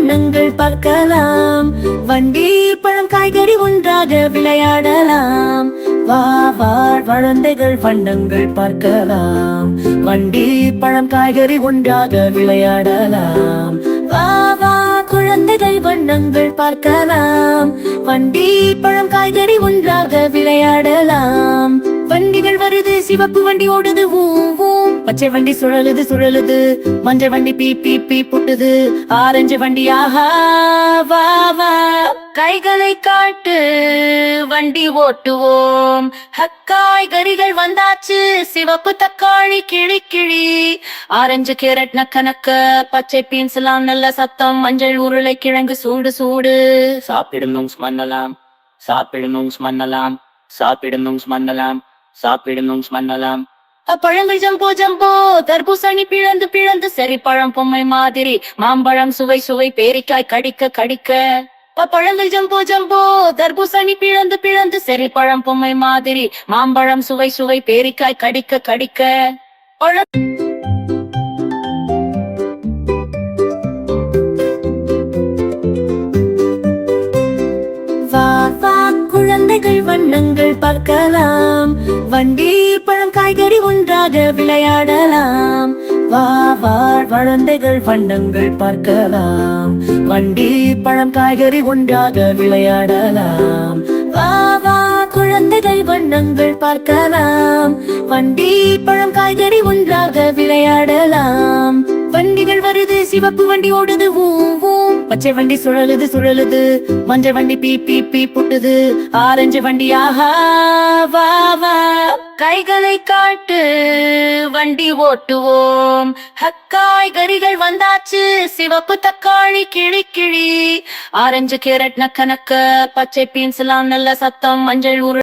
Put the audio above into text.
வண்ணங்கள் பார்க்கலாம். வண்டி பழம் காய்கறி ஒன்றாக விளையாடலாம். வா வா குழந்தைகள் வண்ணங்கள் பார்க்கலாம். வண்டி பழம் காய்கறி ஒன்றாக விளையாடலாம். வா வா குழந்தைகள் வண்ணங்கள் பார்க்கலாம். வண்டி பழம் காய்கறி ஒன்றாக விளையாடலாம். வண்டிகள் வருது, சிவப்பு வண்டி ஓடுது ஊ ஊ. பச்சை வண்டி சுழலுது சுழலுது, மஞ்சள் வண்டி பீ பீ பீ புட்டுது. ஆரஞ்சு வண்டி ஆஹா வா வா, கைகளை காட்டு வண்டி ஓட்டுவோம். காய்கறிகள் வந்தாச்சு, சிவப்பு தக்காளி கிளி கிளி, ஆரஞ்சு கேரட் நக்க நக்க, பச்சை பீன்ஸ் எல்லாம் நல்ல சத்தம், மஞ்சள் உருளை கிழங்கு சூடு சூடு. சாப்பிடணும் மண்ணலாம், சாப்பிடணும் மண்ணலாம், சாப்பிடணும் மண்ணலாம், சாப்பிடணும் மண்ணலாம். பழங்கள் ஜம்போ ஜம்போ, தர்பூசணி பிளந்து பிளந்து, சரி பழம் பொம்மை மாதிரி, மாம்பழம் சுவை சுவை, பேரிக்காய் கடிக்க கடிக்க. பழங்கள் ஜம்போ ஜம்போ, தர்பூசணி பிளந்து பிளந்து, சரி பழம் பொம்மை மாதிரி, மாம்பழம் சுவை சுவை, பேரிக்காய் கடிக்க கடிக்க. வா வா குழந்தைகள் வண்ணங்கள் பார்க்கலாம். வண்டி பழம் காய்கறி ஒன்றாக விளையாடலாம். வா வா குழந்தைகள் வண்ணங்கள் பார்க்கலாம். வண்டி பழம் காய்கறி ஒன்றாக விளையாடலாம். வா வா குழந்தைகள் வண்ணங்கள் பார்க்கலாம். வண்டி பழம் காய்கறி ஒன்றாக விளையாடலாம். வண்டிகள் வருது, சிவப்பு வண்டி ஓடுது ஊ ஊ. பச்சை வண்டி சுழலுது சுழலுது, மஞ்சள் வண்டி பீ பீ பீ புட்டுது. ஆரஞ்சு வண்டி ஆஹா வா வா, கைகளை காட்டு வண்டி ஓட்டுவோம். காய்கறிகள் வந்தாச்சு, சிவப்பு தக்காளி கிளி கிளி, ஆரஞ்சு கேரட் நக்க நக்க, பச்சை பீன்ஸ் எல்லாம் நல்ல சத்தம், மஞ்சள் உருளை